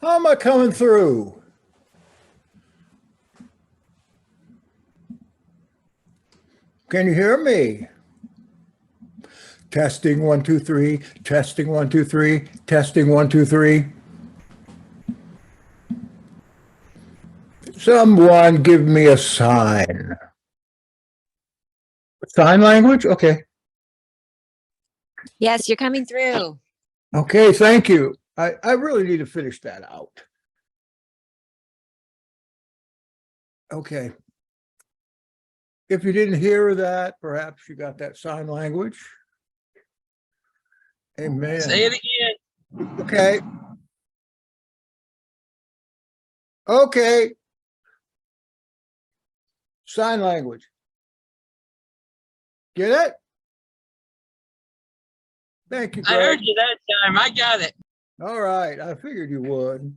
How am I coming through? Can you hear me? Testing 1 2 3, testing 1 2 3, testing 1 2 3. Someone give me a sign. Sign language? Okay. Yes, you're coming through. Okay, thank you. I really need to finish that out. Okay. If you didn't hear that, perhaps you got that sign language. Amen. Say it again. Okay. Okay. Sign language. Get it? Thank you, I Greg. heard you that time. I got it. All right. I figured you would.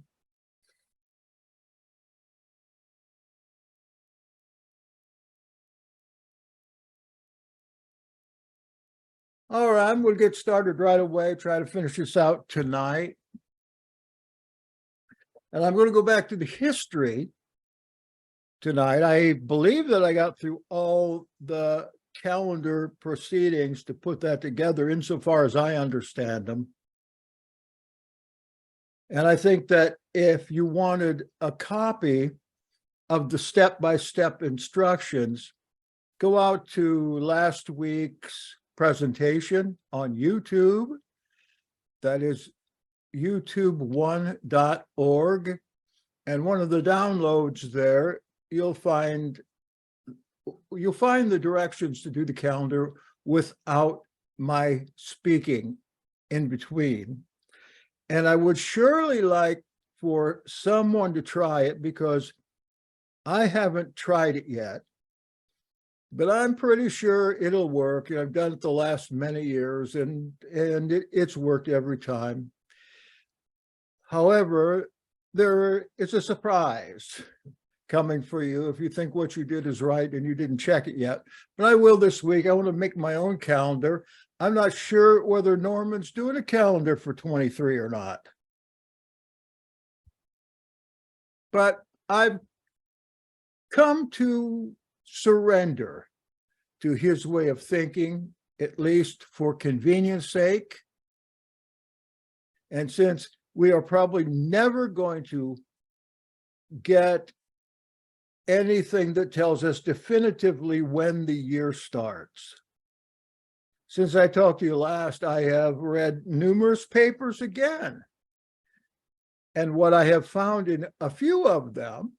All right. We'll get started right away. Try to finish this out tonight. And I'm going to go back to the history tonight. I believe that I got through all the calendar proceedings to put that together insofar as I understand them. And I think that if you wanted a copy of the step-by-step instructions, go out to last week's presentation on YouTube. That is youtube1.org. And one of the downloads there, you'll find the directions to do the calendar without my speaking in between. And I would surely like for someone to try it because I haven't tried it yet, but I'm pretty sure it'll work. I've done it the last many years and it's worked every time. However, there is a surprise coming for you if you think what you did is right and you didn't check it yet. But I will this week. I want to make my own calendar. I'm not sure whether Norman's doing a calendar for 23 or not. But I've come to surrender to his way of thinking, at least for convenience sake. And since we are probably never going to get anything that tells us definitively when the year starts. Since I talked to you last, I have read numerous papers again. And what I have found in a few of them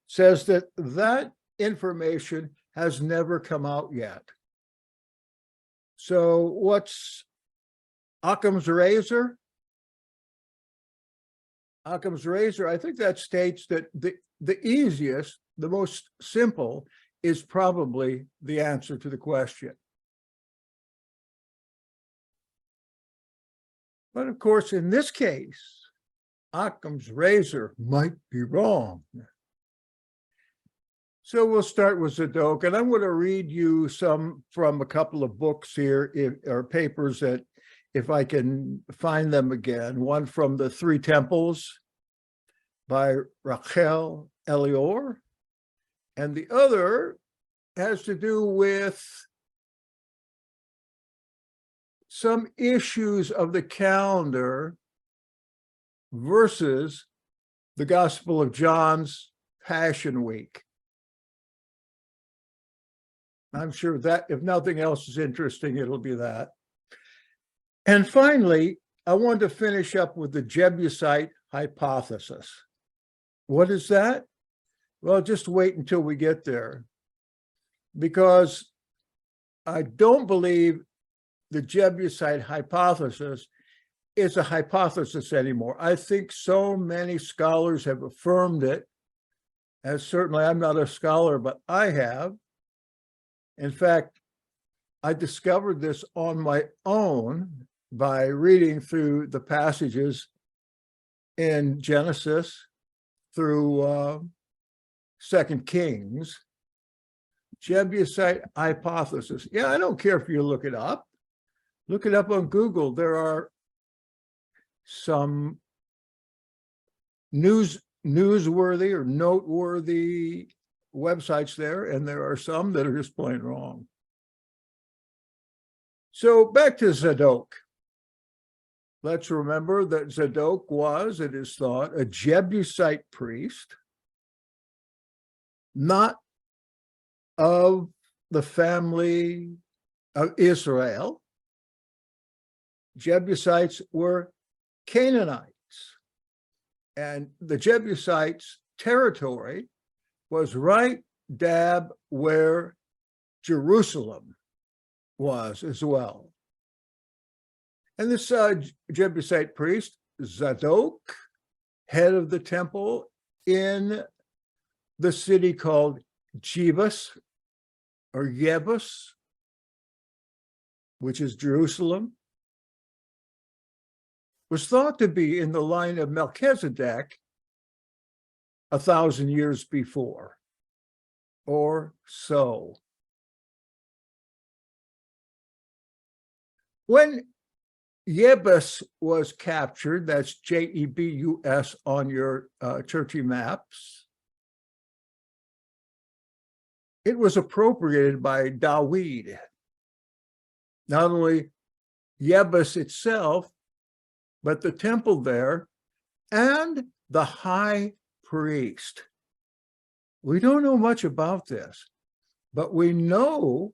says that that information has never come out yet. So what's Occam's razor? Occam's razor, I think that states that the easiest, the most simple is probably the answer to the question. But of course, in this case, Occam's razor might be wrong. So we'll start with Zadok, and I'm going to read you some from a couple of books here, or papers that, if I can find them again. One from the Three Temples by Rachel Elior, and the other has to do with some issues of the calendar versus the Gospel of John's Passion Week. I'm sure that if nothing else is interesting, it'll be that. And finally, I wanted to finish up with the Jebusite hypothesis. What is that? Well, just wait until we get there, because I don't believe the Jebusite hypothesis is a hypothesis anymore. I think so many scholars have affirmed it, and certainly I'm not a scholar, but I have. In fact, I discovered this on my own by reading through the passages in Genesis through 2 Kings. Jebusite hypothesis. Yeah, I don't care if you look it up. Look it up on Google. There are some newsworthy or noteworthy websites there, and there are some that are just plain wrong. So back to Zadok. Let's remember that Zadok was, it is thought, a Jebusite priest, not of the family of Israel. Jebusites were Canaanites, and the Jebusites' territory was right dab where Jerusalem was as well. And this Jebusite priest, Zadok, head of the temple in the city called Jebus or Jebus, which is Jerusalem, was thought to be in the line of Melchizedek 1,000 years before, or so. When Jebus was captured, that's Jebus on your churchy maps, it was appropriated by Dawid. Not only Jebus itself, but the temple there and the high priest. We don't know much about this, but we know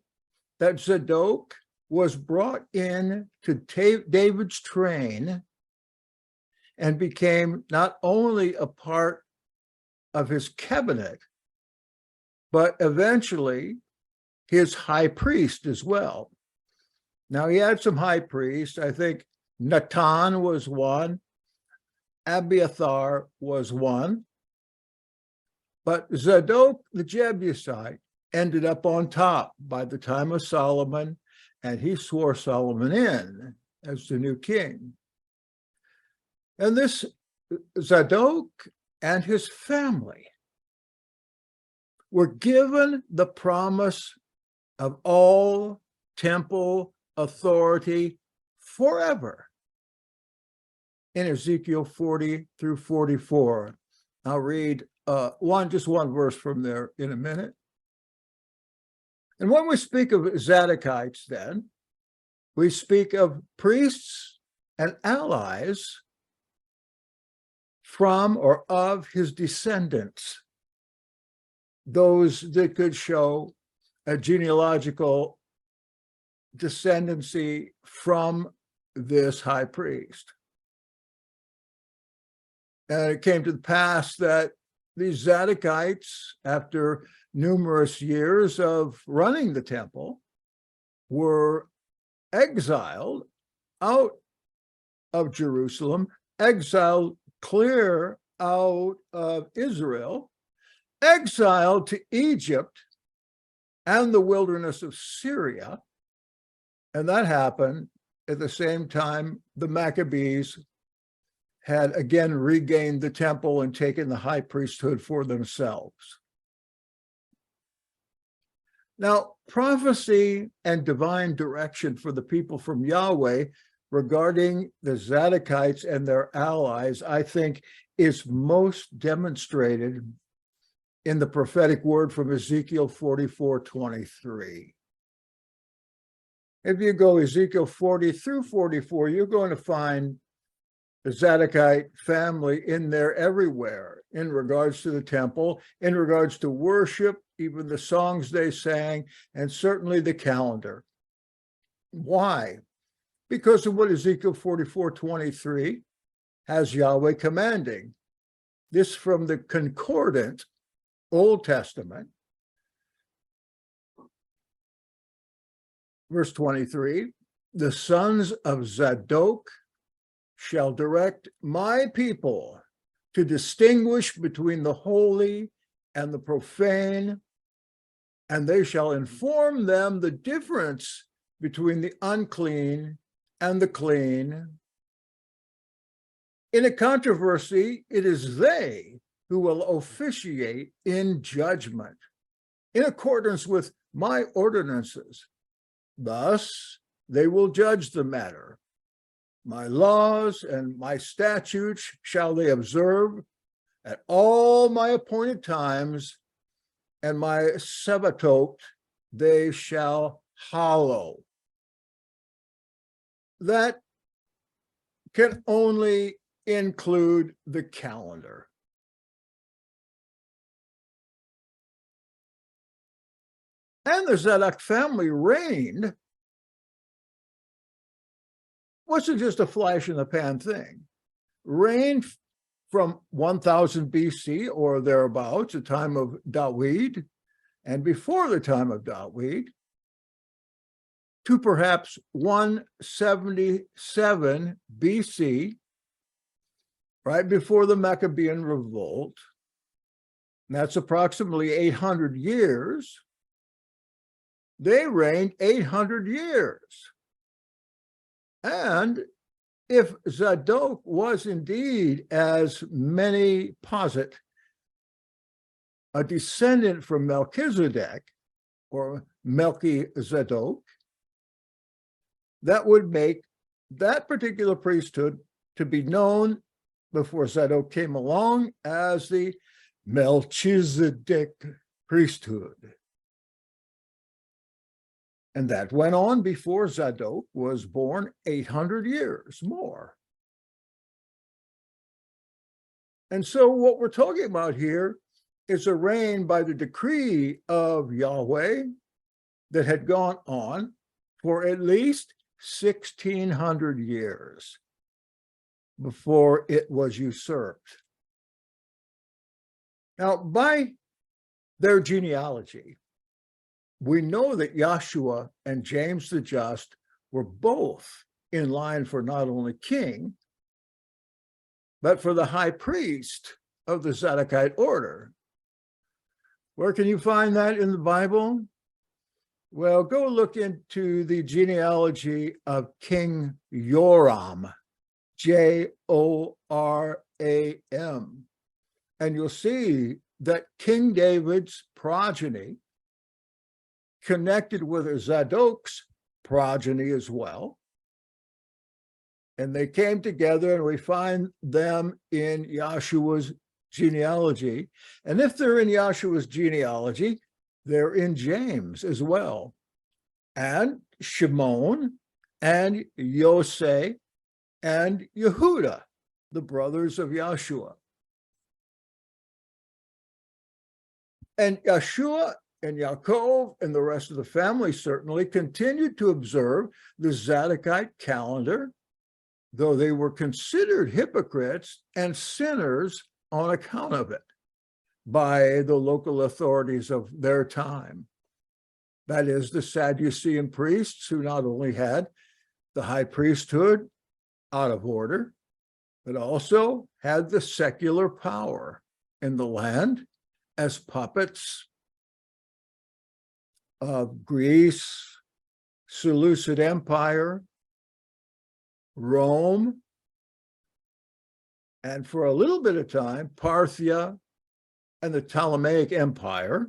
that Zadok was brought in to David's train and became not only a part of his cabinet, but eventually his high priest as well. Now, he had some high priests. I think Natan was one, Abiathar was one, but Zadok the Jebusite ended up on top by the time of Solomon, and he swore Solomon in as the new king. And this Zadok and his family were given the promise of all temple authority forever in Ezekiel 40 through 44. I'll read just one verse from there in a minute. And when we speak of Zadokites, then, we speak of priests and allies from or of his descendants, those that could show a genealogical descendancy from this high priest. And it came to pass that these Zadokites, after numerous years of running the temple, were exiled out of Jerusalem, exiled clear out of Israel, exiled to Egypt and the wilderness of Syria. And that happened at the same time the Maccabees had again regained the temple and taken the high priesthood for themselves. Now, prophecy and divine direction for the people from Yahweh regarding the Zadokites and their allies, I think, is most demonstrated in the prophetic word from Ezekiel 44:23. If you go Ezekiel 40 through 44, you're going to find the Zadokite family in there everywhere in regards to the temple, in regards to worship, even the songs they sang, and certainly the calendar. Why? Because of what Ezekiel 44:23 has Yahweh commanding. This from the concordant Old Testament. Verse 23, the sons of Zadok shall direct my people to distinguish between the holy and the profane, and they shall inform them the difference between the unclean and the clean. In a controversy, it is they who will officiate in judgment in accordance with my ordinances. Thus, they will judge the matter. My laws and my statutes shall they observe At all my appointed times and my Sabbatot they shall hallow. That can only include the calendar. And the Zadok family reigned wasn't just a flash in the pan thing. Reigned from 1000 BC or thereabouts, the time of Dawid, and before the time of Dawid, to perhaps 177 BC, right before the Maccabean revolt. And that's approximately 800 years. They reigned 800 years. And if Zadok was indeed, as many posit, a descendant from Melchizedek or Melchizedek, that would make that particular priesthood to be known before Zadok came along as the Melchizedek priesthood. And that went on before Zadok was born 800 years more. And so what we're talking about here is a reign by the decree of Yahweh that had gone on for at least 1600 years before it was usurped. Now, by their genealogy, we know that Yahshua and James the Just were both in line for not only king, but for the high priest of the Zadokite order. Where can you find that in the Bible? Well, go look into the genealogy of King Joram, Joram, and you'll see that King David's progeny connected with Zadok's progeny as well. And they came together, and we find them in Yahshua's genealogy. And if they're in Yahshua's genealogy, they're in James as well, and Shimon, and Yosei, and Yehuda, the brothers of Yahshua. And Yahshua and Yaakov and the rest of the family certainly continued to observe the Zadokite calendar, though they were considered hypocrites and sinners on account of it by the local authorities of their time. That is, the Sadducean priests, who not only had the high priesthood out of order, but also had the secular power in the land as puppets of Greece, Seleucid Empire, Rome, and for a little bit of time, Parthia and the Ptolemaic Empire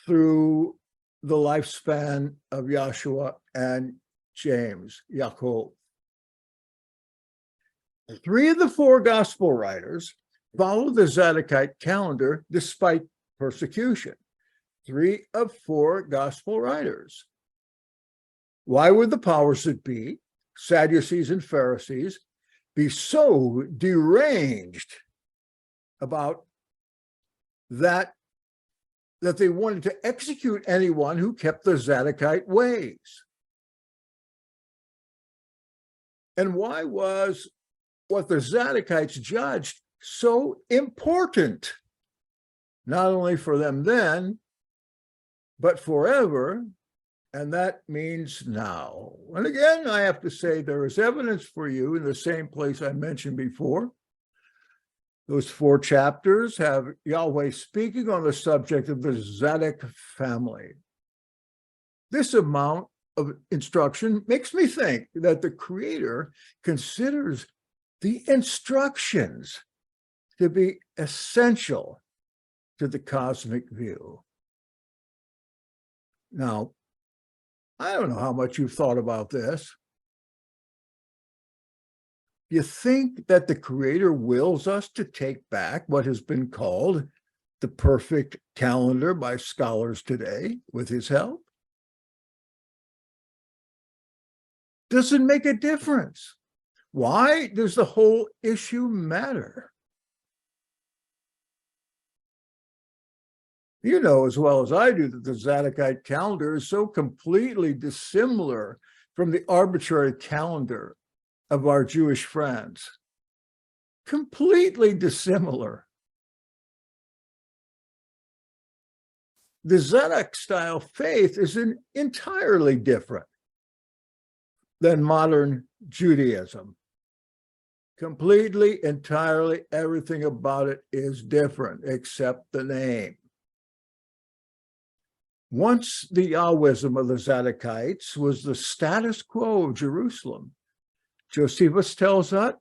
through the lifespan of Yahshua and James, Yaakov. 3 of the 4 gospel writers follow the Zadokite calendar despite persecution. 3 of 4 gospel writers. Why would the powers that be, Sadducees and Pharisees, be so deranged about that they wanted to execute anyone who kept the Zadokite ways? And why was what the Zadokites judged so important, not only for them then, but forever? And that means now. And again, I have to say, there is evidence for you in the same place I mentioned before. Those 4 chapters have Yahweh speaking on the subject of the Zadok family. This amount of instruction makes me think that the Creator considers the instructions to be essential to the cosmic view. Now, I don't know how much you've thought about this, You think that the Creator wills us to take back what has been called the perfect calendar by scholars today with his help? Doesn't make a difference. Why does the whole issue matter? You know as well as I do that the Zadokite calendar is so completely dissimilar from the arbitrary calendar of our Jewish friends. Completely dissimilar. The Zadok style faith is entirely different than modern Judaism. Completely, entirely, everything about it is different except the name. Once the Yahwism of the Zadokites was the status quo of Jerusalem. Josephus tells us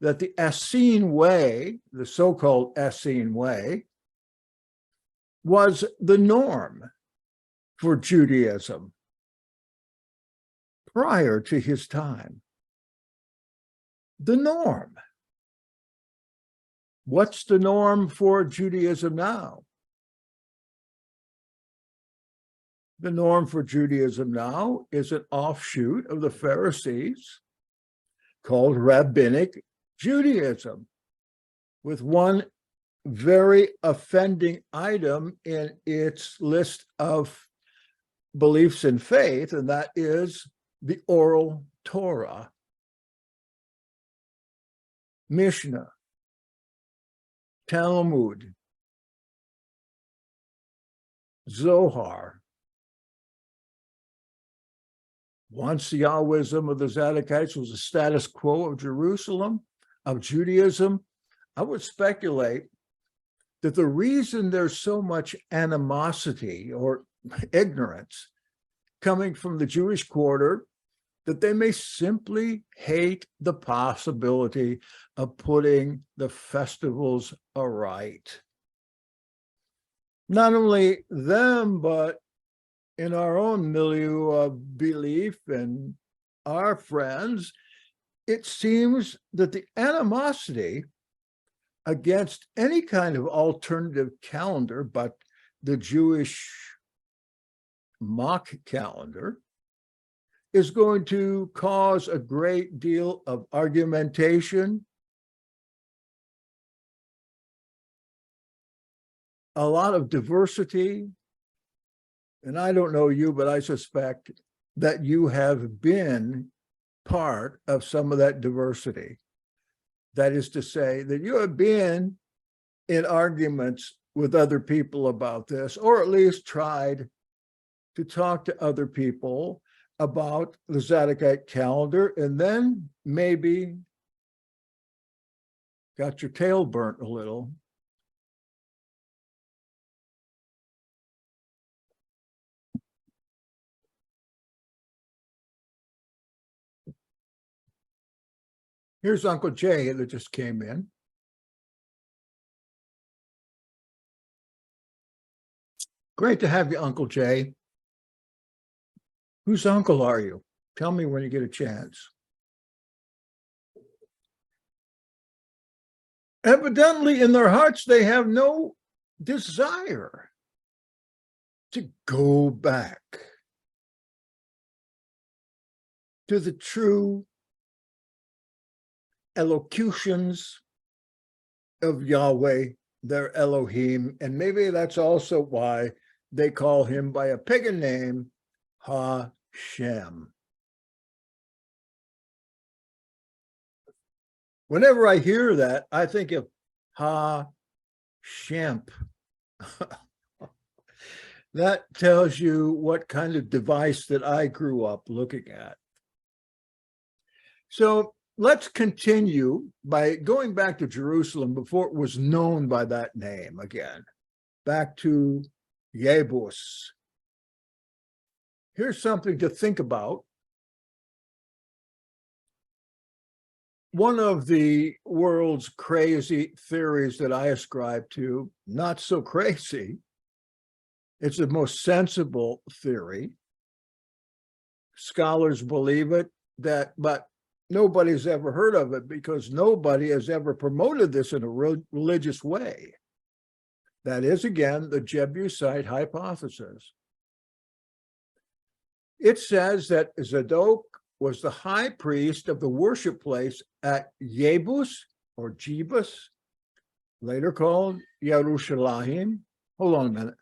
that the Essene way, the so-called Essene way, was the norm for Judaism prior to his time. The norm. What's the norm for Judaism now? The norm for Judaism now is an offshoot of the Pharisees called Rabbinic Judaism, with one very offending item in its list of beliefs and faith, and that is the oral Torah, Mishnah, Talmud, Zohar. Once the Yahwism of the Zadokites was the status quo of Jerusalem, of Judaism, I would speculate that the reason there's so much animosity or ignorance coming from the Jewish quarter, that they may simply hate the possibility of putting the festivals aright. Not only them, but in our own milieu of belief and our friends, it seems that the animosity against any kind of alternative calendar but the Jewish mock calendar is going to cause a great deal of argumentation, a lot of diversity. And I don't know you, but I suspect that you have been part of some of that diversity. That is to say that you have been in arguments with other people about this, or at least tried to talk to other people about the Zadokite calendar, and then maybe got your tail burnt a little. Here's Uncle Jay that just came in. Great to have you, Uncle Jay. Whose uncle are you? Tell me when you get a chance. Evidently, in their hearts, they have no desire to go back to the true elocutions of Yahweh, their Elohim, and maybe that's also why they call him by a pagan name, Hashem. Whenever I hear that, I think of Hashem. That tells you what kind of device that I grew up looking at. So let's continue by going back to Jerusalem before it was known by that name again, back to Yebus. Here's something to think about. One of the world's crazy theories that I ascribe to, not so crazy, it's the most sensible theory. Scholars believe it, but nobody's ever heard of it because nobody has ever promoted this in a religious way. That is, again, the Jebusite hypothesis. It says that Zadok was the high priest of the worship place at Yebus or Jebus, later called Yerushalayim. Hold on a minute.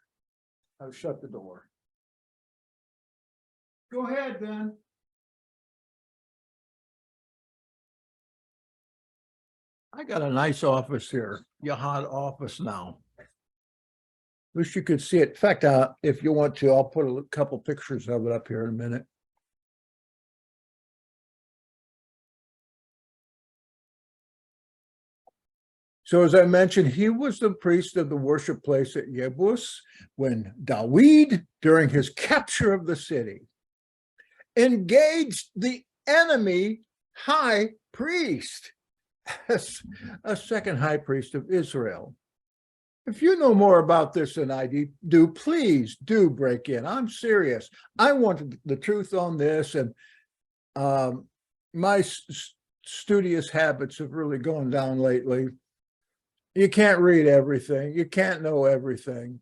I'll shut the door. Go ahead, Ben. I got a nice office here, your hot office now. Wish you could see it. In fact, if you want to, I'll put a couple pictures of it up here in a minute. So as I mentioned, he was the priest of the worship place at Yebus when David, during his capture of the city, engaged the enemy high priest as a second high priest of Israel. If you know more about this than I do, please do break in. I'm serious. I want the truth on this, and my studious habits have really gone down lately. You can't read everything. You can't know everything.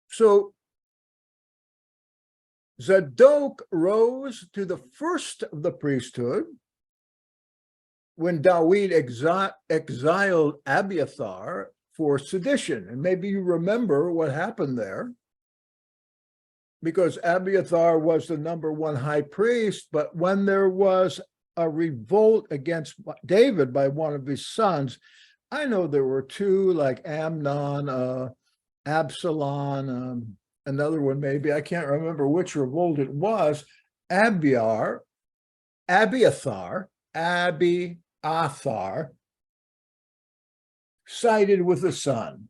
So Zadok rose to the first of the priesthood when David exiled Abiathar for sedition. And maybe you remember what happened there, because Abiathar was the #1 high priest, but when there was a revolt against David by one of his sons, I know there were two, like Amnon, Absalom, another one maybe, I can't remember which revolt it was. Abiathar sided with the son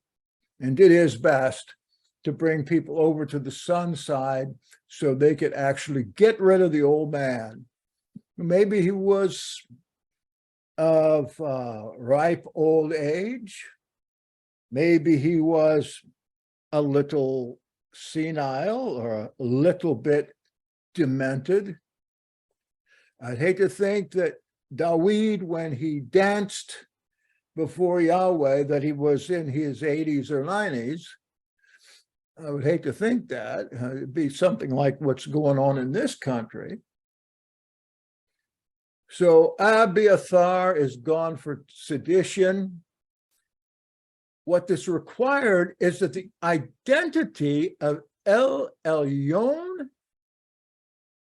and did his best to bring people over to the son's side so they could actually get rid of the old man. Maybe he was of ripe old age. Maybe he was a little senile or a little bit demented. I'd hate to think that David, when he danced before Yahweh, that he was in his 80s or 90s. I would hate to think that. It'd be something like what's going on in this country. So Abiathar is gone for sedition. What this required is that the identity of El Elyon,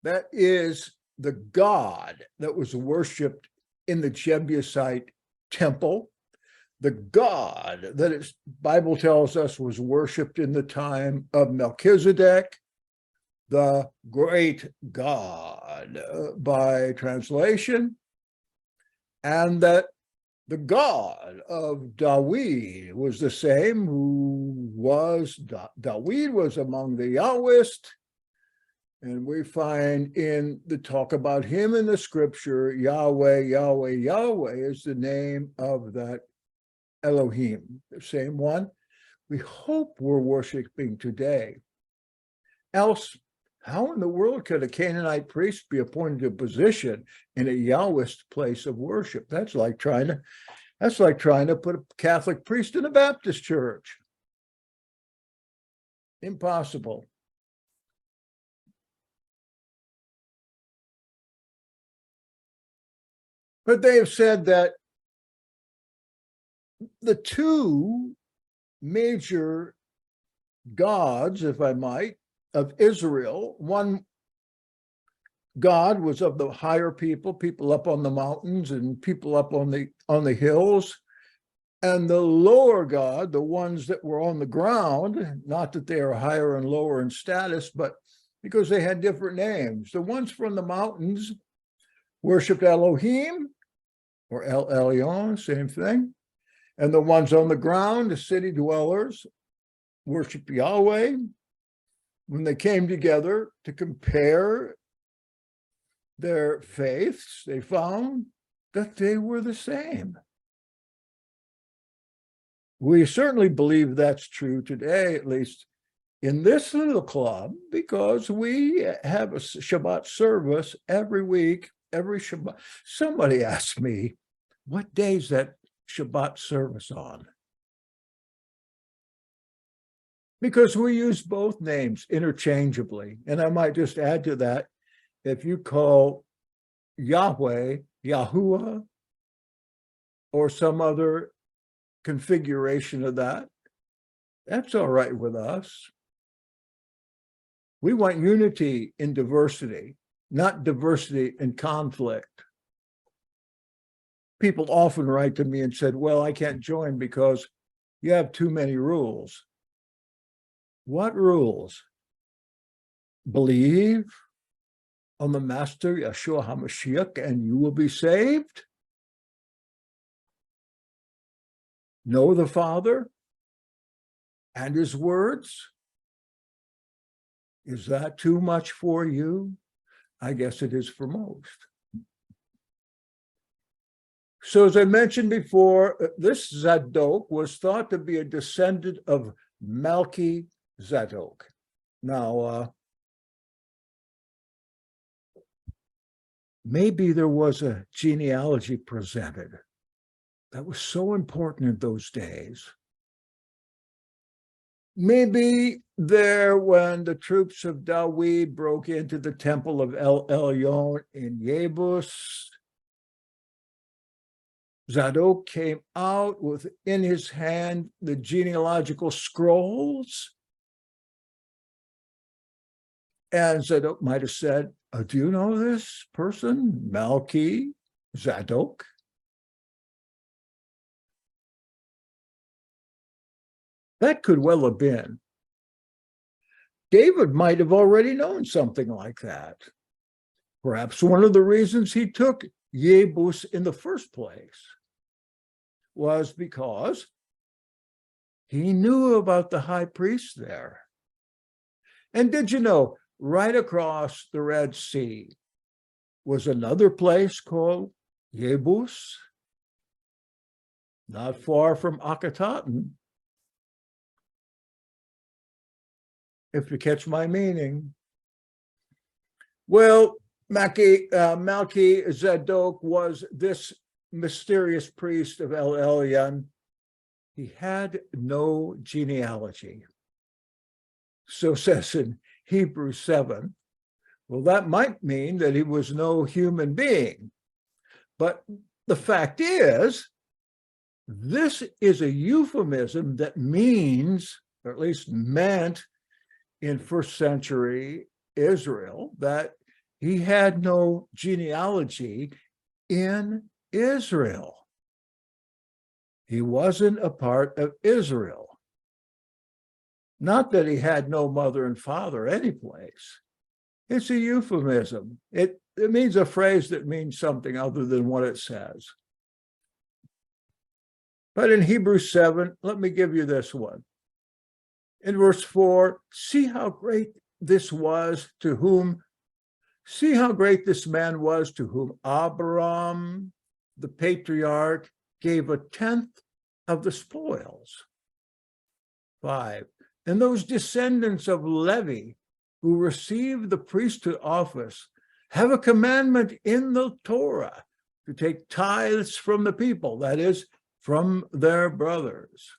that is the God that was worshipped in the Jebusite temple, the God that the Bible tells us was worshipped in the time of Melchizedek, the great God by translation, and that the God of David was the same who was, David was among the Yahwist, and we find in the talk about him in the scripture, Yahweh, Yahweh, Yahweh is the name of that Elohim, the same one we hope we're worshiping today. Else, how in the world could a Canaanite priest be appointed to a position in a Yahwist place of worship? That's like trying to put a Catholic priest in a Baptist church. Impossible. But they have said that the two major gods, if I might, of Israel, one God was of the higher people up on the mountains and people up on the hills, and the lower God, the ones that were on the ground, not that they are higher and lower in status, but because they had different names. The ones from the mountains worshipped Elohim, or El Elyon, same thing. And the ones on the ground, the city dwellers, worshiped Yahweh. When they came together to compare their faiths, they found that they were the same. We certainly believe that's true today, at least in this little club, because we have a Shabbat service every week, every Shabbat. Somebody asked me, what day is that Shabbat service on? Because we use both names interchangeably. And I might just add to that, if you call Yahweh, Yahuwah, or some other configuration of that, that's all right with us. We want unity in diversity, not diversity in conflict. People often write to me and said, well, I can't join because you have too many rules. What rules? Believe on the Master Yeshua HaMashiach and you will be saved. Know the Father and his words. Is that too much for you? I guess it is for most. So as I mentioned before, this Zadok was thought to be a descendant of Malki Zadok. Now, maybe there was a genealogy presented that was so important in those days. Maybe there, when the troops of Dawid broke into the temple of El Elyon in Yebus, Zadok came out with in his hand the genealogical scrolls. And Zadok might have said, do you know this person, Malki Zadok? That could well have been. David might have already known something like that. Perhaps one of the reasons he took Yebus in the first place was because he knew about the high priest there. And did you know, right across the Red Sea was another place called Yebus, not far from Akhenaten, if you catch my meaning. Well, Malki Zadok was this mysterious priest of El Elyon. He had no genealogy. So says in Hebrews 7. Well, that might mean that he was no human being. But the fact is, this is a euphemism that means, or at least meant in first century Israel, that he had no genealogy in Israel. He wasn't a part of Israel. Not that he had no mother and father anyplace. It's a euphemism. It means a phrase that means something other than what it says. But in Hebrews 7, let me give you this one. In verse 4, see how great this was to whom, see how great this man was to whom Abraham, the patriarch, gave a tenth of the spoils. 5, and those descendants of Levi who received the priesthood office have a commandment in the Torah to take tithes from the people, that is, from their brothers.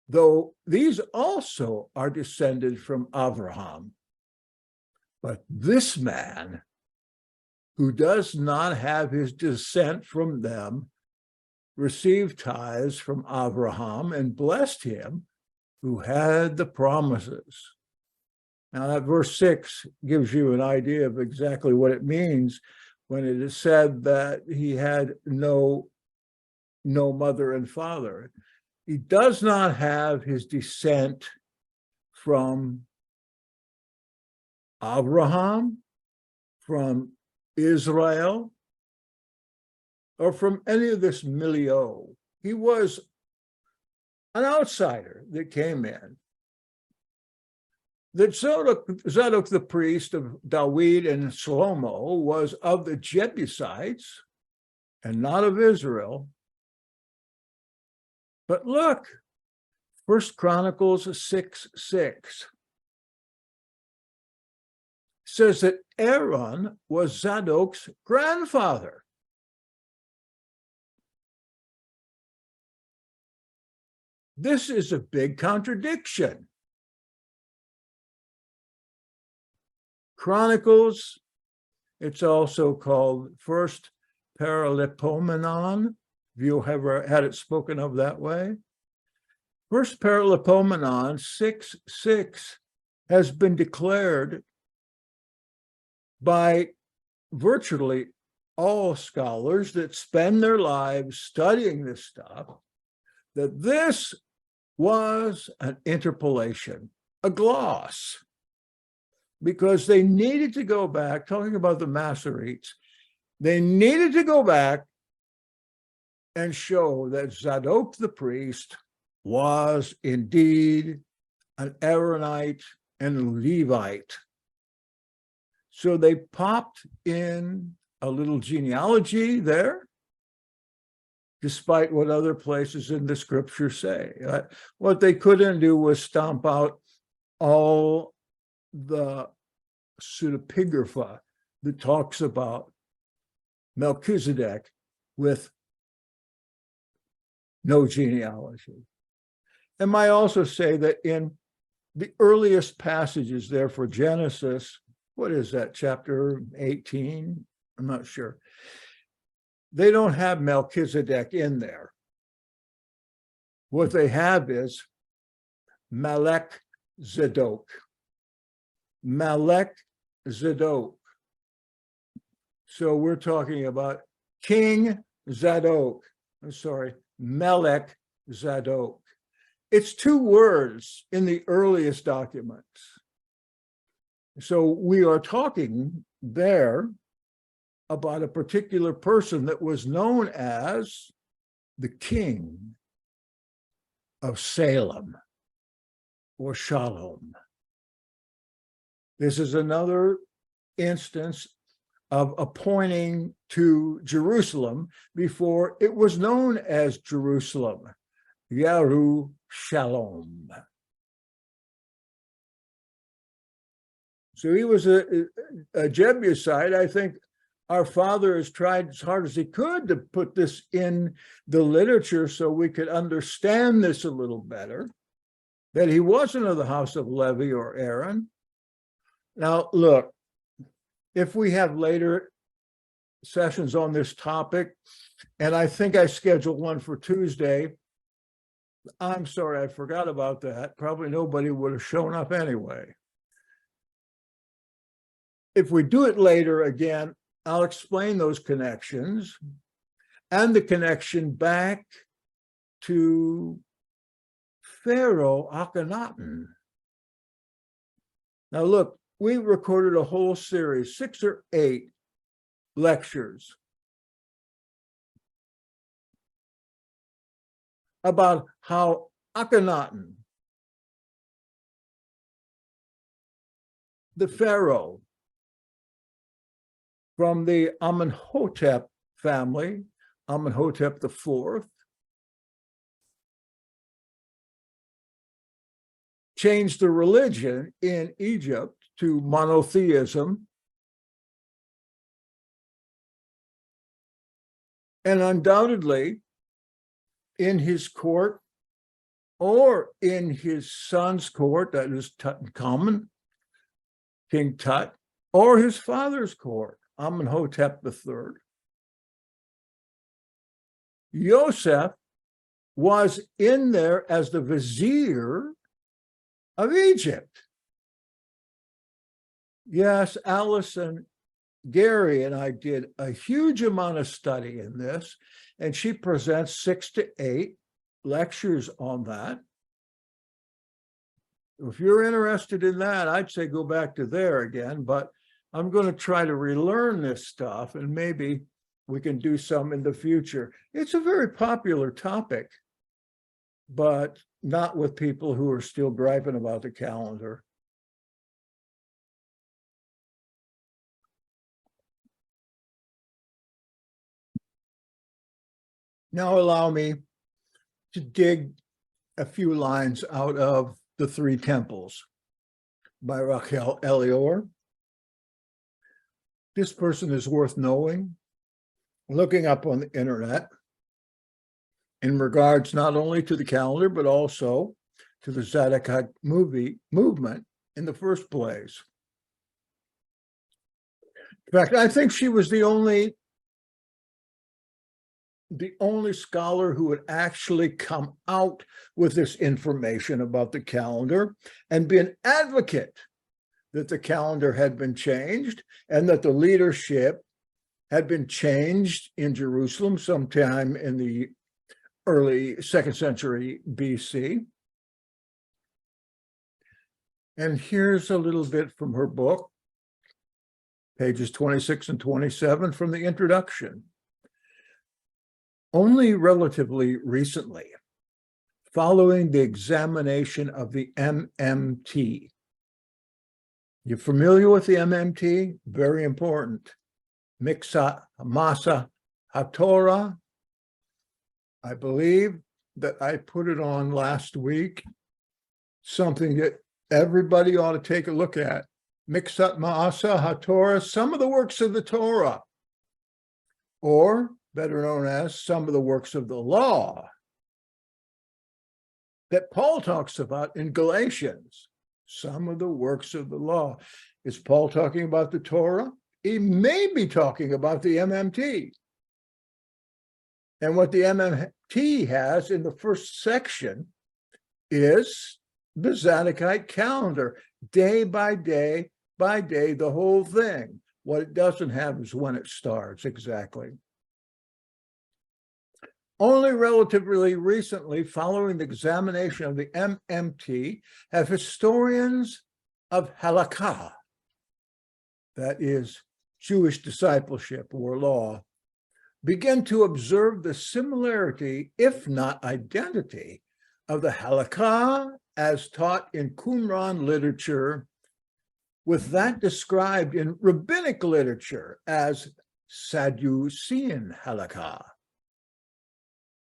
Though these also are descended from Abraham. But this man, who does not have his descent from them, received tithes from Abraham and blessed him who had the promises. Now that verse 6 gives you an idea of exactly what it means when it is said that he had no mother and father. He does not have his descent from Abraham, from Israel, or from any of this milieu. He was an outsider that came in. That Zadok the priest of Dawid and Shlomo was of the Jebusites and not of Israel. But look, First Chronicles 6:6 says that Aaron was Zadok's grandfather. This is a big contradiction. Chronicles, it's also called First Paralipomenon, if you ever had it spoken of that way. First Paralipomenon 6:6 has been declared by virtually all scholars that spend their lives studying this stuff, that this was an interpolation, a gloss, because they needed to go back, talking about the Masoretes, they needed to go back and show that Zadok the priest was indeed an Aaronite and a Levite. So they popped in a little genealogy there, despite what other places in the scripture say. What they couldn't do was stomp out all the pseudepigrapha that talks about Melchizedek with no genealogy. And might also say that in the earliest passages there for Genesis, what is that, chapter 18? I'm not sure. They don't have Melchizedek in there. What they have is Melech Zadok. Melech Zadok. So we're talking about King Zadok. I'm sorry, Melech Zadok. It's two words in the earliest documents. So we are talking there about a particular person that was known as the king of Salem or Shalom. This is another instance of appointing to Jerusalem before it was known as Jerusalem, Yerushalom. So he was a Jebusite. I think our father has tried as hard as he could to put this in the literature so we could understand this a little better, that he wasn't of the house of Levi or Aaron. Now, look, if we have later sessions on this topic, and I think I scheduled one for Tuesday, I'm sorry, I forgot about that. Probably nobody would have shown up anyway. If we do it later again, I'll explain those connections and the connection back to Pharaoh Akhenaten. Now look, we recorded a whole series, 6 or 8 lectures about how Akhenaten, the Pharaoh from the Amenhotep family, Amenhotep IV, changed the religion in Egypt to monotheism, and undoubtedly in his court or in his son's court, that is Tutankhamun, King Tut, or his father's court, Amenhotep III. Yosef was in there as the vizier of Egypt. Yes, Allison Gary and I did a huge amount of study in this, and she presents 6 to 8 lectures on that. If you're interested in that, I'd say go back to there again, but I'm going to try to relearn this stuff, and maybe we can do some in the future. It's a very popular topic, but not with people who are still griping about the calendar. Now allow me to dig a few lines out of The Three Temples by Rachel Elior. This person is worth knowing, looking up on the internet in regards not only to the calendar, but also to the Zadokite movement in the first place. In fact, I think she was the only scholar who would actually come out with this information about the calendar and be an advocate that the calendar had been changed and that the leadership had been changed in Jerusalem sometime in the early 2nd century BC. And here's a little bit from her book, pages 26 and 27 from the introduction. Only relatively recently, following the examination of the MMT. You familiar with the MMT? Very important. Miksat Masa HaTorah. I believe that I put it on last week, something that everybody ought to take a look at. Miksat Ma'asa HaTorah, some of the works of the Torah, or better known as some of the works of the law that Paul talks about in Galatians. Some of the works of the law. Is Paul talking about the Torah? He may be talking about the MMT. And what the MMT has in the first section is the Zadokite calendar, day by day, the whole thing. What it doesn't have is when it starts exactly. Only relatively recently, following the examination of the MMT, have historians of halakha, that is Jewish discipleship or law, begin to observe the similarity, if not identity, of the halakha as taught in Qumran literature with that described in rabbinic literature as Sadducean halakha.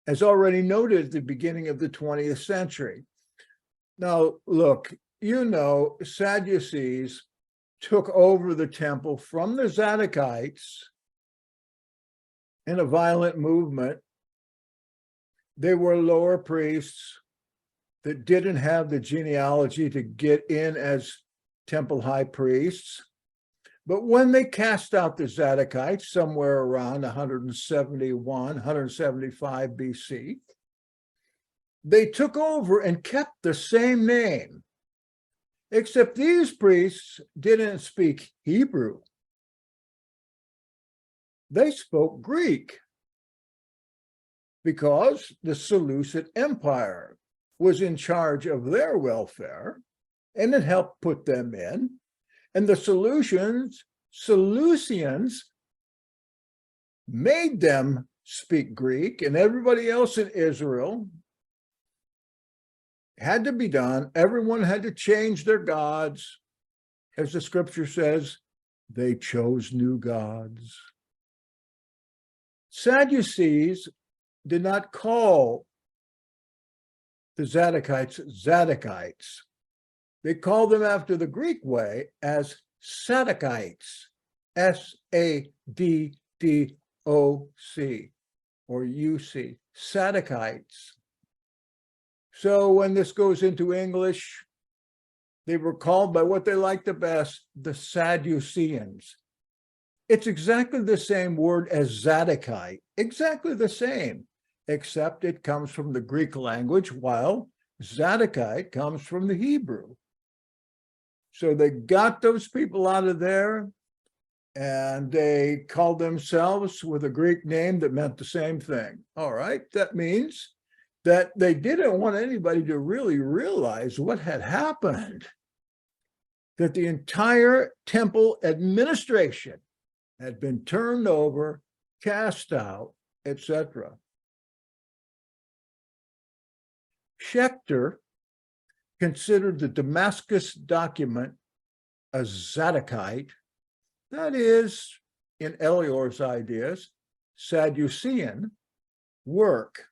As already noted at the beginning of the 20th century. Now, look, you know, Sadducees took over the temple from the Zadokites in a violent movement. They were lower priests that didn't have the genealogy to get in as temple high priests. But when they cast out the Zadokites somewhere around 171, 175 BC, they took over and kept the same name, except these priests didn't speak Hebrew. They spoke Greek because the Seleucid Empire was in charge of their welfare, and it helped put them in. And the Seleucians made them speak Greek, and everybody else in Israel had to be done. Everyone had to change their gods. As the scripture says, they chose new gods. Sadducees did not call the Zadokites Zadokites. They called them after the Greek way as Sadokites, S-A-D-D-O-C, or U-C, Sadokites. So when this goes into English, they were called by what they liked the best, the Sadduceans. It's exactly the same word as Zadokite, exactly the same, except it comes from the Greek language, while Zadokite comes from the Hebrew. So they got those people out of there, and they called themselves with a Greek name that meant the same thing. All right, that means that they didn't want anybody to really realize what had happened, that the entire temple administration had been turned over, cast out, etc. Schechter considered the Damascus document a Zadokite, that is, in Elior's ideas, Sadducean work.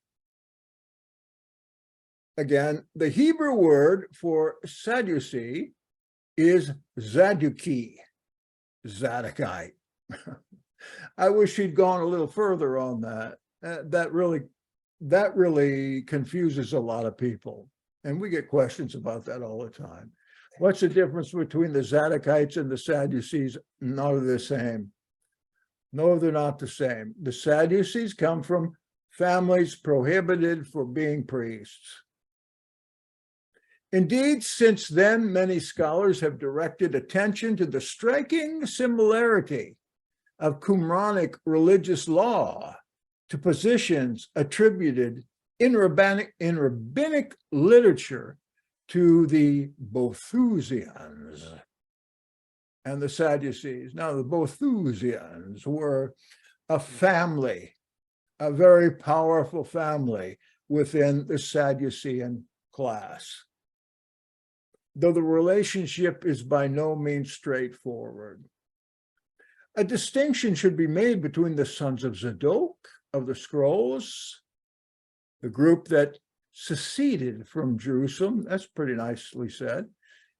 again, the Hebrew word for Sadducee is Zadduki, Zadokite. I wish he'd gone a little further on that. That really confuses a lot of people. And we get questions about that all the time. What's the difference between the Zadokites and the Sadducees? None of the same. No, they're not the same. The Sadducees come from families prohibited for being priests. Indeed, since then, many scholars have directed attention to the striking similarity of Qumranic religious law to positions attributed in rabbinic literature to the Boethusians and the Sadducees. Now, the Boethusians were a family, a very powerful family within the Sadducean class, though the relationship is by no means straightforward. A distinction should be made between the sons of Zadok of the scrolls, the group that seceded from Jerusalem, that's pretty nicely said,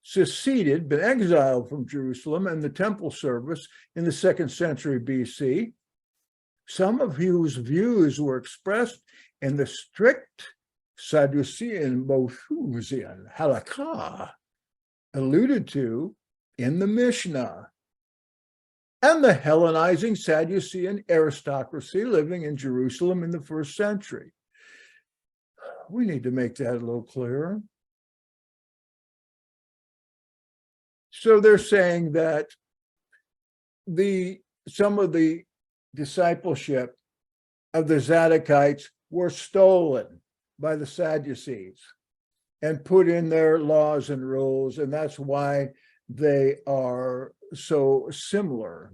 seceded, been exiled from Jerusalem and the temple service in the 2nd century BC, some of whose views were expressed in the strict Sadducean Boethusian halakha, alluded to in the Mishnah, and the Hellenizing Sadducean aristocracy living in Jerusalem in the 1st century. We need to make that a little clearer. So they're saying that some of the discipleship of the Zadokites were stolen by the Sadducees and put in their laws and rules, and that's why they are so similar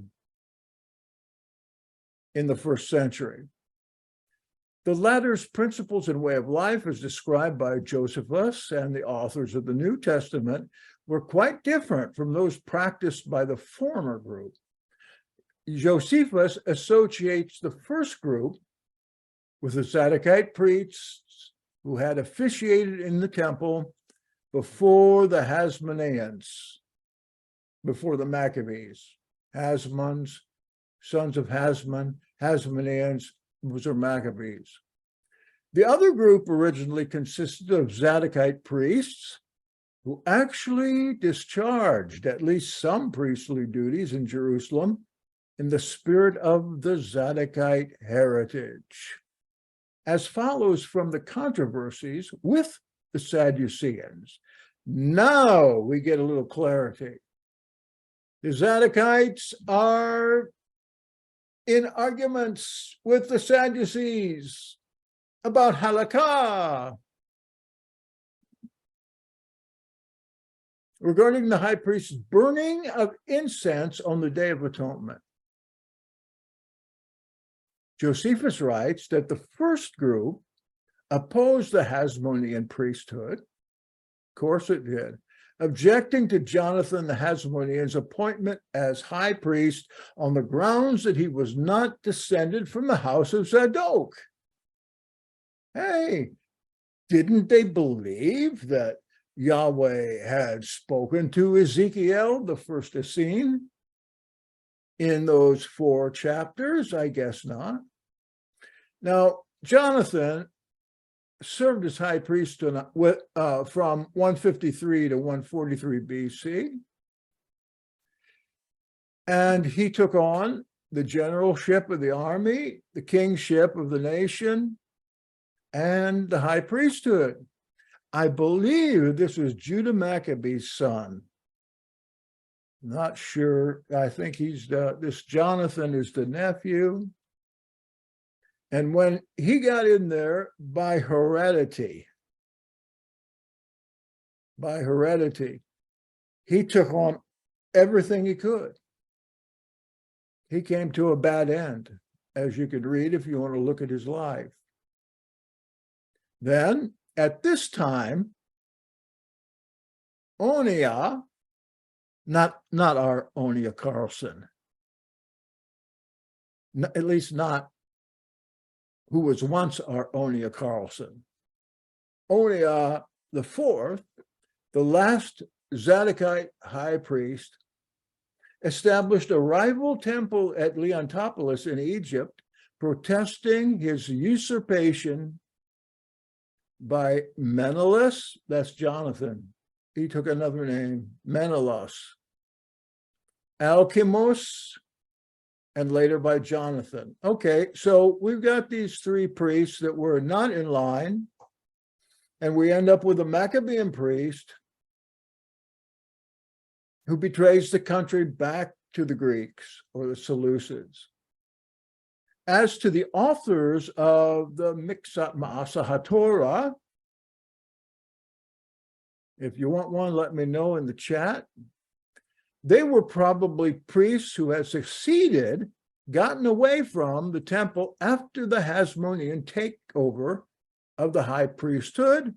in the 1st century. The latter's principles and way of life, as described by Josephus and the authors of the New Testament, were quite different from those practiced by the former group. Josephus associates the first group with the Zadokite priests who had officiated in the temple before the Hasmoneans, before the Maccabees. Hasmons, sons of Hasmon, Hasmoneans, those are Maccabees. The other group originally consisted of Zadokite priests who actually discharged at least some priestly duties in Jerusalem in the spirit of the Zadokite heritage, as follows from the controversies with the Sadduceans. Now we get a little clarity. The Zadokites are in arguments with the Sadducees about halakha. Regarding the high priest's burning of incense on the Day of Atonement. Josephus writes that the first group opposed the Hasmonean priesthood. Of course it did, objecting to Jonathan the Hasmonean's appointment as high priest on the grounds that he was not descended from the house of Zadok. Hey, didn't they believe that Yahweh had spoken to Ezekiel, the first Essene, in those 4 chapters? I guess not. Now, Jonathan served as high priest from 153 to 143 BC, and he took on the generalship of the army, the kingship of the nation, and the high priesthood. I believe this was Judah Maccabee's son. Not sure. I think this Jonathan is the nephew. And when he got in there by heredity, he took on everything he could. He came to a bad end, as you could read if you want to look at his life. Then, at this time, Onia, not our Onia Carlson, at least not who was once our Onia Carlson, Oniah IV, the last Zadokite high priest, established a rival temple at Leontopolis in Egypt, protesting his usurpation by Menelaus, that's Jonathan. He took another name, Menelaus, Alkimos, and later by Jonathan. Okay, so we've got these three priests that were not in line, and we end up with a Maccabean priest who betrays the country back to the Greeks or the Seleucids. As to the authors of the Mixat Ma'asa HaTorah, if you want one, let me know in the chat. They were probably priests who had succeeded, gotten away from the temple after the Hasmonean takeover of the high priesthood,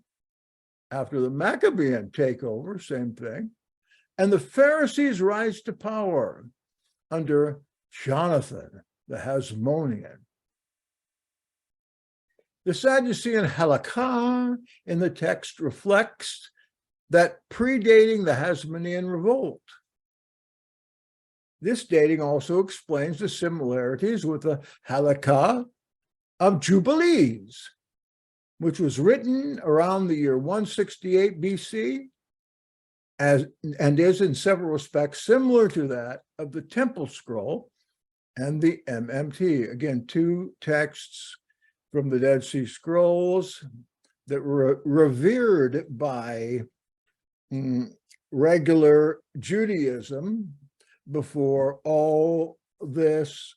after the Maccabean takeover, same thing, and the Pharisees' rise to power under Jonathan, the Hasmonean. The Sadducean halakha in the text reflects that predating the Hasmonean revolt. This dating also explains the similarities with the halakha of Jubilees, which was written around the year 168 BC and is in several respects similar to that of the Temple Scroll and the MMT. Again, two texts from the Dead Sea Scrolls that were revered by regular Judaism before all this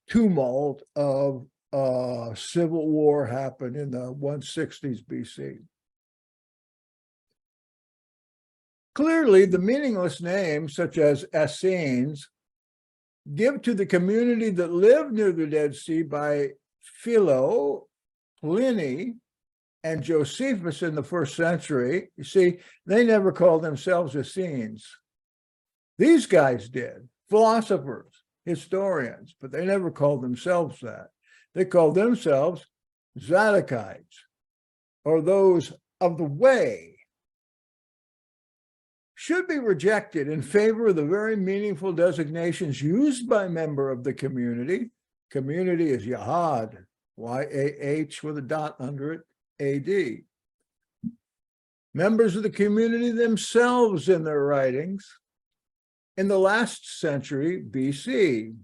tumult of civil war happened in the 160s BC. Clearly, the meaningless names, such as Essenes, give to the community that lived near the Dead Sea by Philo, Pliny, and Josephus in the 1st century. You see, they never called themselves Essenes. These guys did, philosophers, historians, but they never called themselves that. They called themselves Zadokites, or those of the way. Should be rejected in favor of the very meaningful designations used by a member of the community. Community is Yahad, Y-A-H with a dot under it, A-D. Members of the community themselves in their writings in the last century BC.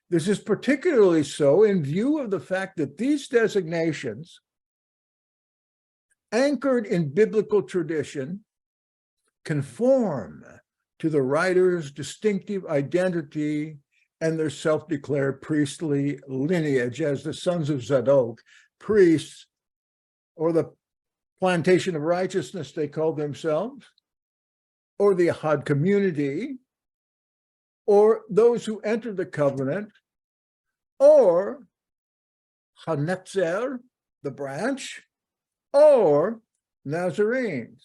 This is particularly so in view of the fact that these designations, anchored in biblical tradition, conform to the writer's distinctive identity and their self-declared priestly lineage as the sons of Zadok, priests, or the plantation of righteousness they call themselves, or the Ahad community, or those who enter the covenant, or Hanetzer, the branch, or Nazarenes.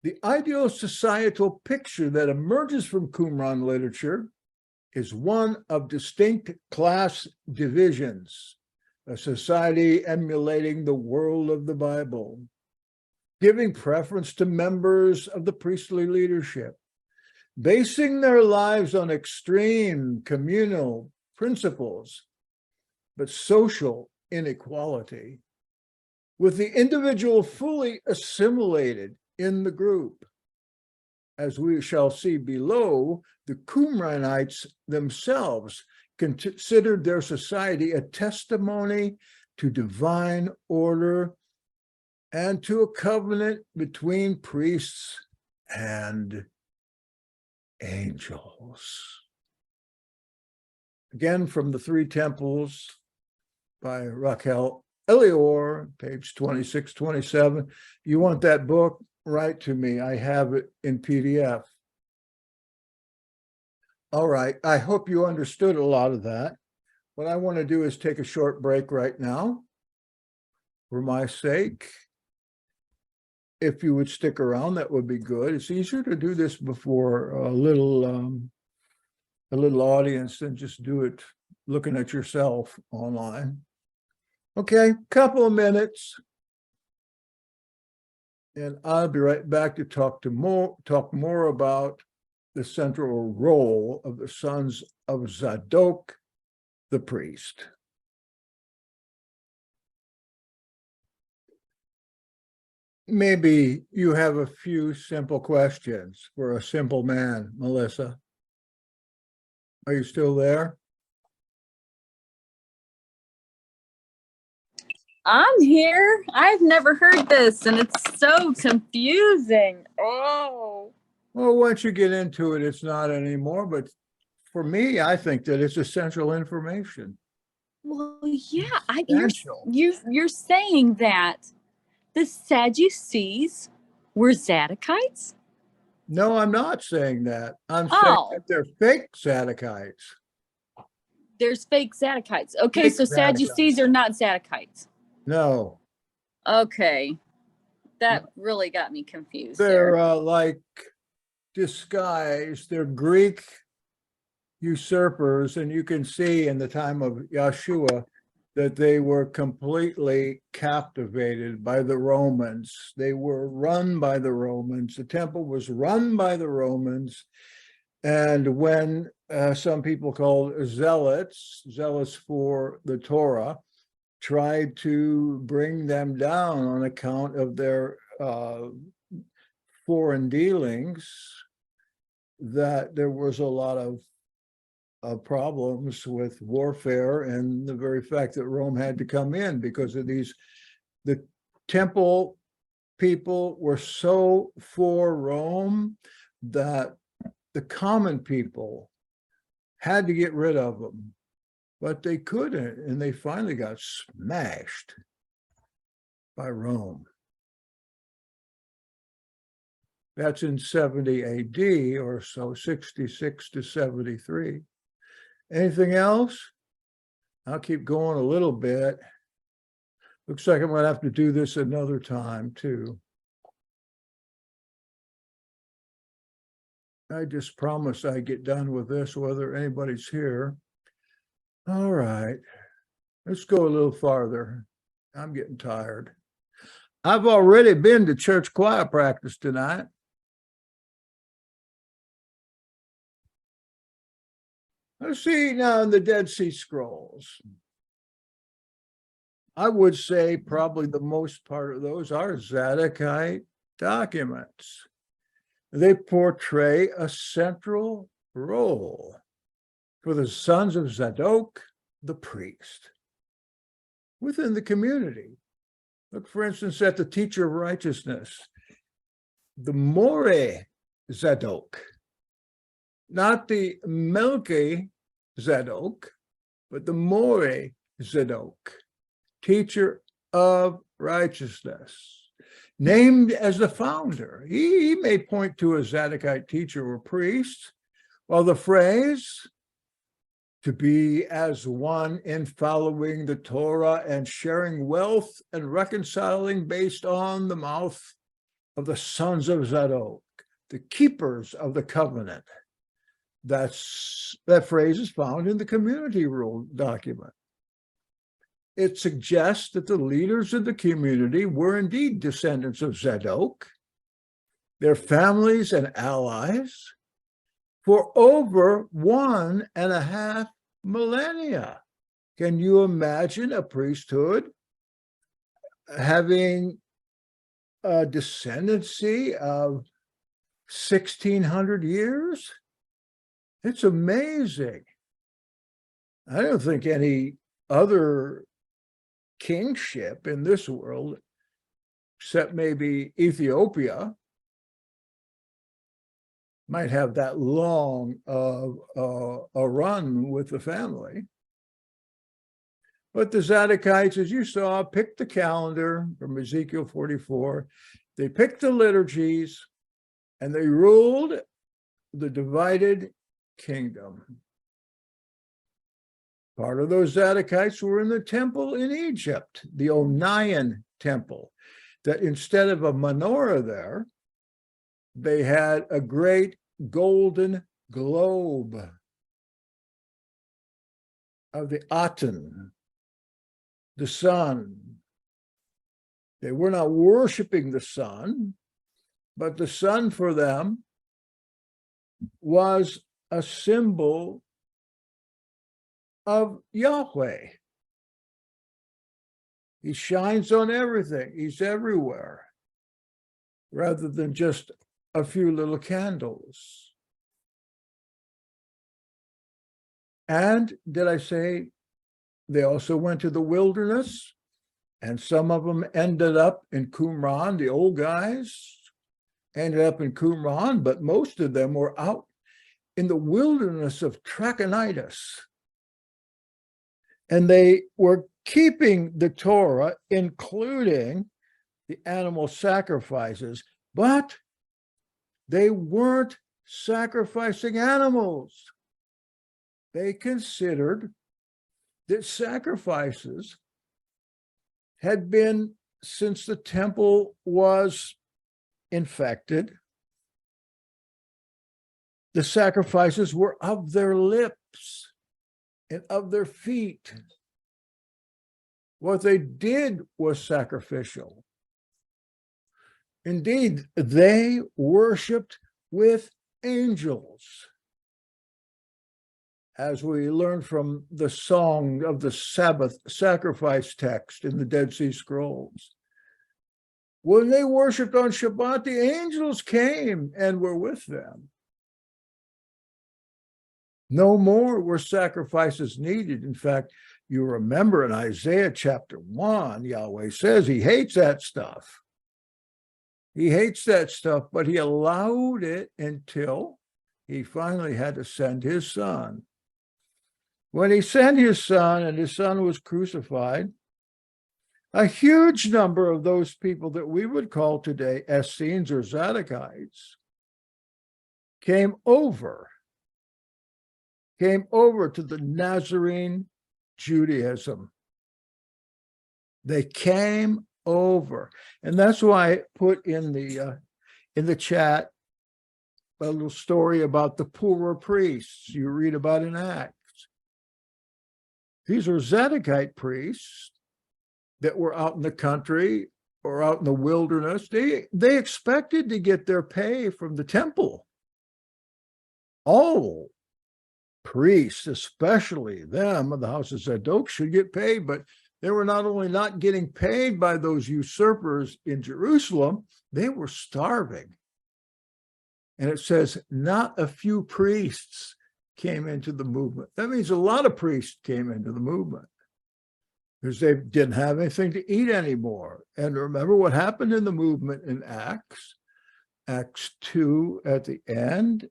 The ideal societal picture that emerges from Qumran literature is one of distinct class divisions, a society emulating the world of the Bible, giving preference to members of the priestly leadership, basing their lives on extreme communal principles, but social inequality, with the individual fully assimilated in the group. As we shall see below, the Qumranites themselves considered their society a testimony to divine order and to a covenant between priests and angels. Again, from the Three Temples by Raquel Elior, page 26, 27. You want that book? Write to me. I have it in PDF. All right. I hope you understood a lot of that. What I want to do is take a short break right now for my sake. If you would stick around, that would be good. It's easier to do this before a little audience than just do it looking at yourself online. Okay, couple of minutes. And I'll be right back to talk more about the central role of the sons of Zadok, the priest. Maybe you have a few simple questions for a simple man, Melissa. Are you still there? I'm here. I've never heard this, and it's so confusing. Oh. Well, once you get into it, it's not anymore. But for me, I think that it's essential information. Well, yeah, Essential. you're saying that the Sadducees were Zadokites? No, I'm not saying that. I'm saying Oh. that they're fake Zadokites. There's fake Zadokites. Okay, Fake so Sadducees Zadokites. are not Zadokites. No, Okay. That really got me confused they're there. like disguised. They're Greek usurpers, and you can see in the time of Yeshua that they were completely captivated by the Romans. They were run by the Romans. The temple was run by the Romans. And when some people called zealots for the Torah, tried to bring them down on account of their foreign dealings, that there was a lot of problems with warfare and the very fact that Rome had to come in because of these. The temple people were so for Rome that the common people had to get rid of them, but they couldn't, and they finally got smashed by Rome. That's in 70 AD or so, 66 to 73. Anything else? I'll keep going a little bit. Looks like I'm going to have to do this another time too. I just promised I'd get done with this, whether anybody's here. All right, let's go a little farther. I'm getting tired. I've already been to church choir practice tonight. Let's see now in the Dead Sea Scrolls. I would say probably the most part of those are Zadokite documents. They portray a central role for the sons of Zadok, the priest, within the community. Look, for instance, at the teacher of righteousness, the More Zadok, not the Melchi Zadok, but the More Zadok, teacher of righteousness, named as the founder. He may point to a Zadokite teacher or priest, while the phrase, to be as one in following the Torah and sharing wealth and reconciling based on the mouth of the sons of Zadok, the keepers of the covenant. That phrase is found in the community rule document. It suggests that the leaders of the community were indeed descendants of Zadok, their families and allies, for over 1.5 millennia. Can you imagine a priesthood having a descendancy of 1,600 years? It's amazing. I don't think any other kingship in this world, except maybe Ethiopia, might have that long of a run with the family. But the Zadokites, as you saw, picked the calendar from Ezekiel 44. They picked the liturgies, and they ruled the divided kingdom. Part of those Zadokites were in the temple in Egypt, the Onion temple, that instead of a menorah there, they had a great golden globe of the Aten, the sun. They were not worshiping the sun, but the sun for them was a symbol of Yahweh. He shines on everything. He's everywhere, rather than just a few little candles. And did I say they also went to the wilderness? And some of them ended up in Qumran. The old guys ended up in Qumran, but most of them were out in the wilderness of Trachonitis. And they were keeping the Torah, including the animal sacrifices, but they weren't sacrificing animals. They considered that sacrifices had been, since the temple was infected, the sacrifices were of their lips and of their feet. What they did was sacrificial. Indeed, they worshiped with angels, as we learn from the song of the Sabbath sacrifice text in the Dead Sea Scrolls. When they worshiped on Shabbat, the angels came and were with them. No more were sacrifices needed. In fact, you remember in Isaiah chapter 1, Yahweh says he hates that stuff. He hates that stuff, but he allowed it until he finally had to send his son. When he sent his son and his son was crucified, a huge number of those people that we would call today Essenes or Zadokites came over to the Nazarene Judaism. They came over. And that's why I put in the chat a little story about the poorer priests you read about in Acts. These are Zadokite priests that were out in the country or out in the wilderness. They expected to get their pay from the temple. All priests, especially them of the house of Zadok, should get paid, but they were not only not getting paid by those usurpers in Jerusalem, they were starving. And it says not a few priests came into the movement. That means a lot of priests came into the movement because they didn't have anything to eat anymore. And remember what happened in the movement in Acts 2 at the end?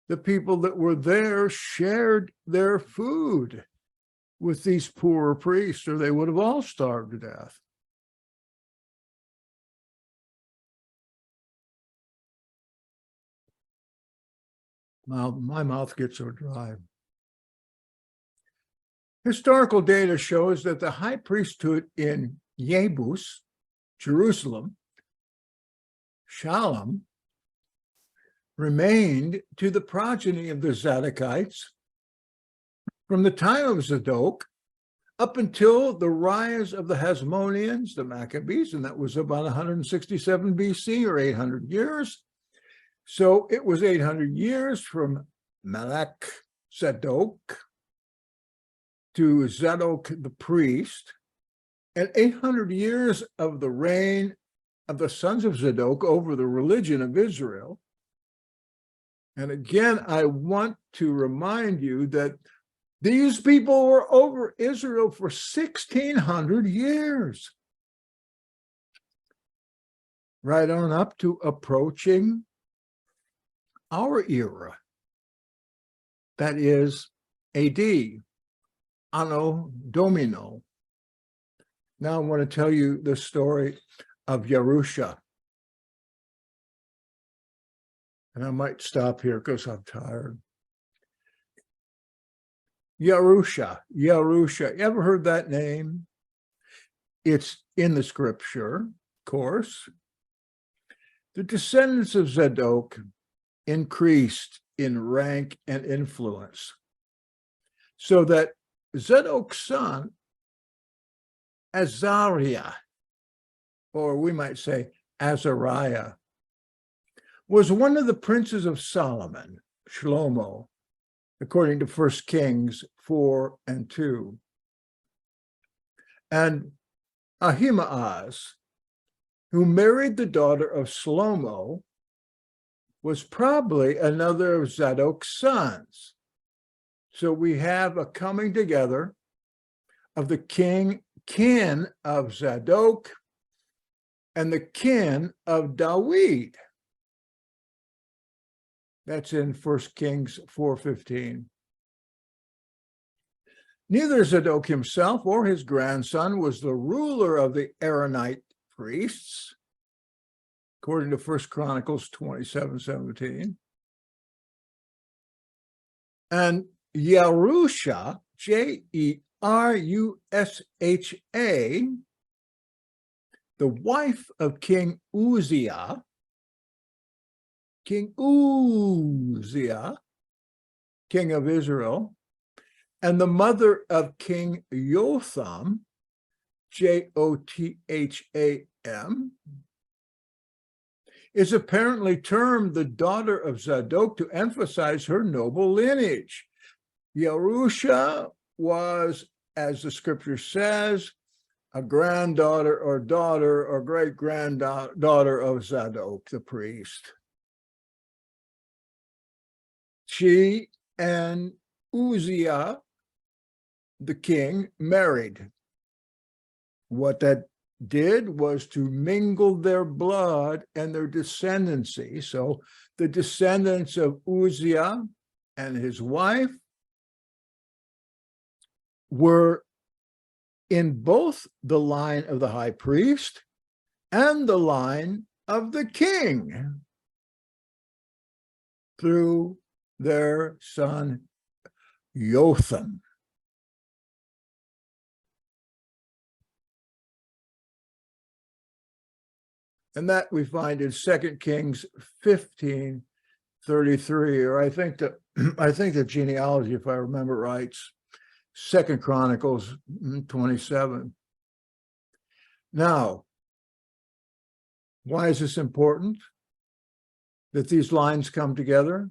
The people that were there shared their food with these poorer priests, or they would have all starved to death. My mouth gets so dry. Historical data shows that the high priesthood in Yebus, Jerusalem, Shalom, remained to the progeny of the Zadokites from the time of Zadok up until the rise of the Hasmoneans, the Maccabees, and that was about 167 BC or 800 years. So it was 800 years from Melech Zadok to Zadok the priest, and 800 years of the reign of the sons of Zadok over the religion of Israel. And again, I want to remind you that these people were over Israel for 1,600 years, right on up to approaching our era. That is AD, Anno Domino. Now I want to tell you the story of Yerusha. And I might stop here because I'm tired. Yerusha. You ever heard that name? It's in the scripture, of course. The descendants of Zadok increased in rank and influence, so that Zadok's son Azariah, or we might say Azariah, was one of the princes of Solomon, Shlomo, according to 1 Kings 4:2. And Ahimaaz, who married the daughter of Shlomo, was probably another of Zadok's sons. So we have a coming together of the kin of Zadok and the kin of Dawid. That's in 1 Kings 4:15. Neither Zadok himself or his grandson was the ruler of the Aaronite priests, according to 1 Chronicles 27:17. And Jerusha, Jerusha, the wife of King Uzziah, king of Israel, and the mother of King Jotham, Jotham, is apparently termed the daughter of Zadok to emphasize her noble lineage. Jerusha was, as the scripture says, a granddaughter or daughter or great-granddaughter of Zadok, the priest. She and Uzziah, the king, married. What that did was to mingle their blood and their descendancy. So the descendants of Uzziah and his wife were in both the line of the high priest and the line of the king through their son Jotham. And that we find in 2 Kings 15:33, or I think the genealogy, if I remember right, 2 Chronicles 27. Now, why is this important that these lines come together?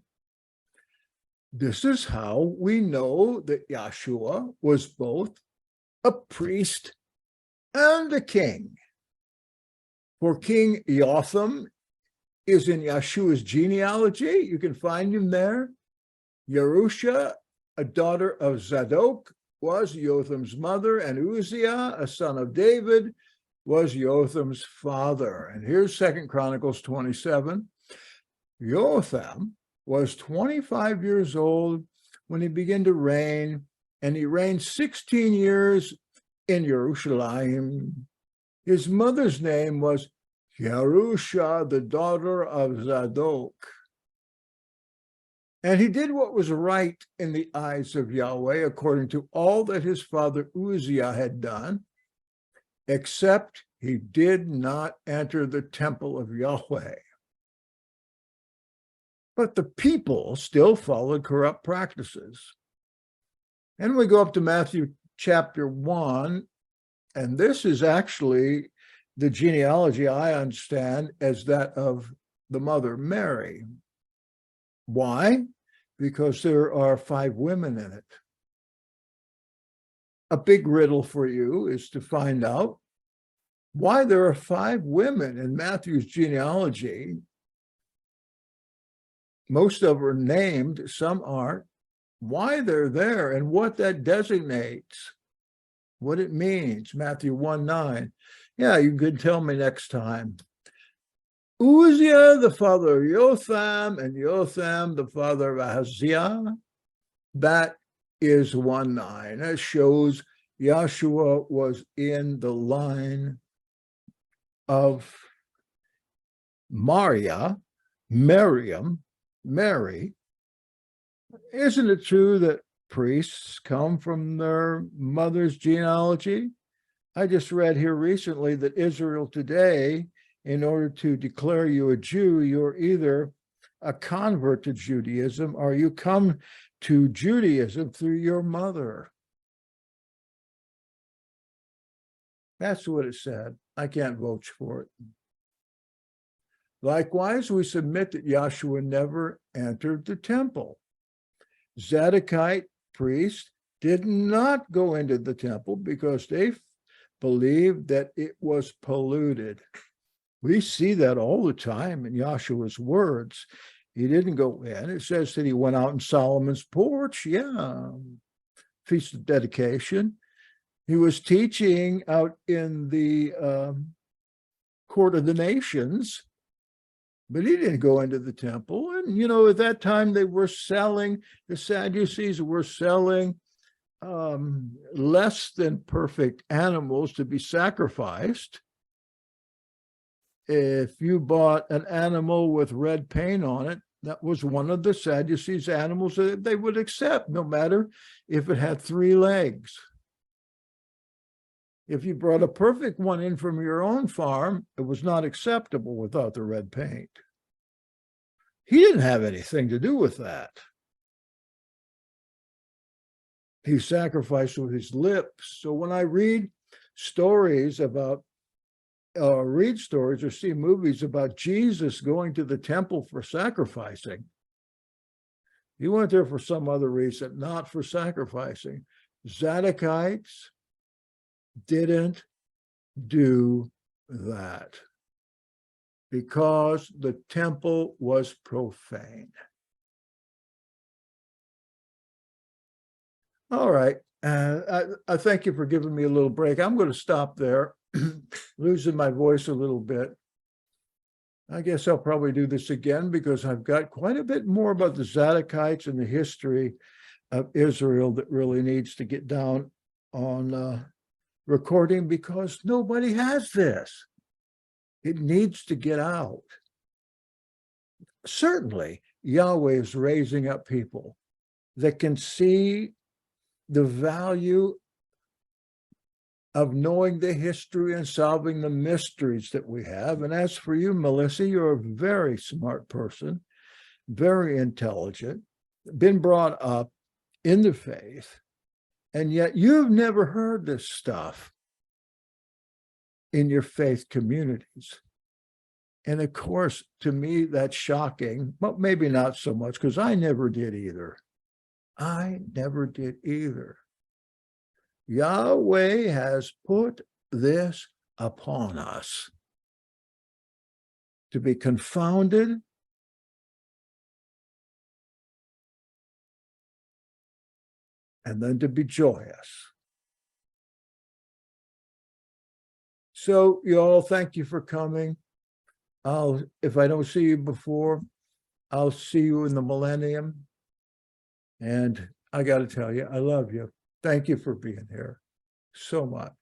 This is how we know that Yeshua was both a priest and a king. For King Jotham is in Yeshua's genealogy. You can find him there. Jerusha, a daughter of Zadok, was Jotham's mother, and Uzziah, a son of David, was Jotham's father. And here's 2 Chronicles 27. Jotham was 25 years old when he began to reign, and he reigned 16 years in Jerusalem. His mother's name was Jerusha, the daughter of Zadok. And he did what was right in the eyes of Yahweh, according to all that his father Uzziah had done, except he did not enter the temple of Yahweh. But the people still followed corrupt practices. And we go up to Matthew chapter 1, and this is actually the genealogy I understand as that of the mother Mary. Why? Because there are 5 women in it. A big riddle for you is to find out why there are 5 women in Matthew's genealogy. Most of them are named, some aren't. Why they're there and what that designates, what it means. Matthew 1:9. Yeah, you could tell me next time. Uzziah, the father of Jotham, and Jotham, the father of Ahaziah. That is 1:9. That shows Yeshua was in the line of Mary. Isn't it true that priests come from their mother's genealogy? I just read here recently that Israel today, in order to declare you a Jew, you're either a convert to Judaism or you come to Judaism through your mother. That's what it said. I can't vote for it. Likewise, we submit that Yahshua never entered the temple. Zadokite priests did not go into the temple because they believed that it was polluted. We see that all the time in Yahshua's words. He didn't go in. It says that he went out in Solomon's porch. Yeah. Feast of Dedication. He was teaching out in the court of the nations, but he didn't go into the temple. And, you know, at that time they were selling, the Sadducees were selling less than perfect animals to be sacrificed. If you bought an animal with red paint on it, that was one of the Sadducees' animals that they would accept, no matter if it had 3 legs. If you brought a perfect one in from your own farm, it was not acceptable without the red paint. He didn't have anything to do with that. He sacrificed with his lips. So when I read stories about, read stories or see movies about Jesus going to the temple for sacrificing, he went there for some other reason, not for sacrificing. Zadokites didn't do that because the temple was profane. All right. I thank you for giving me a little break. I'm going to stop there, losing my voice a little bit. I guess I'll probably do this again because I've got quite a bit more about the Zadokites and the history of Israel that really needs to get down on recording because nobody has this. It needs to get out. Certainly, Yahweh is raising up people that can see the value of knowing the history and solving the mysteries that we have. And as for you, Melissa, you're a very smart person, very intelligent, been brought up in the faith, and yet you've never heard this stuff in your faith communities. And of course, to me, that's shocking, but maybe not so much because I never did either. I never did either. Yahweh has put this upon us to be confounded and then to be joyous. So you all, thank you for coming. If I don't see you before, I'll see you in the millennium. And I got to tell you, I love you. Thank you for being here so much.